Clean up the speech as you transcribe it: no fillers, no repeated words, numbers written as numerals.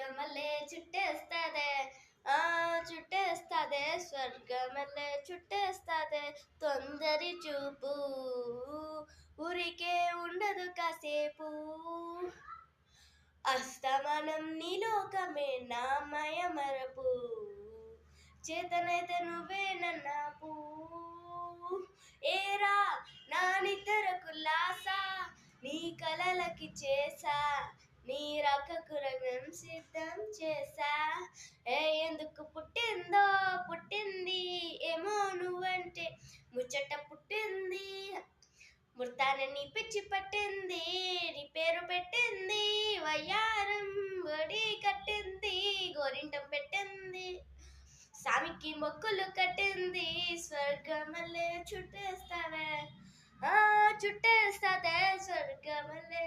స్వర్గమల్లే చుట్టేస్తాదే ఆ చుట్టేస్తాదే స్వర్గమల్లే చుట్టేస్తాదే తొందరి చూపు ఊరికే ఉండదు కాసేపు అస్తమానం నీ లోకమే నా మరపు చేతనైతే నువ్వే నన్నాపు ఏరా నా నిద్రకు లాసా నీ కలలకి చేసా నీ రకకు రంగం సిద్ధం చేసా ఎందుకు పుట్టింది ఏమో నువ్వంటే ముచ్చట పుట్టింది ముర్తాన నీ పిచ్చి పట్టింది నీ పేరు పెట్టింది వయ్యారం ఒడి కట్టింది గోరింటం పెట్టింది సామికి మొక్కులు కట్టింది స్వర్గమల్లే చుట్టేస్తావే చుట్టేస్తాదే స్వర్గమల్లే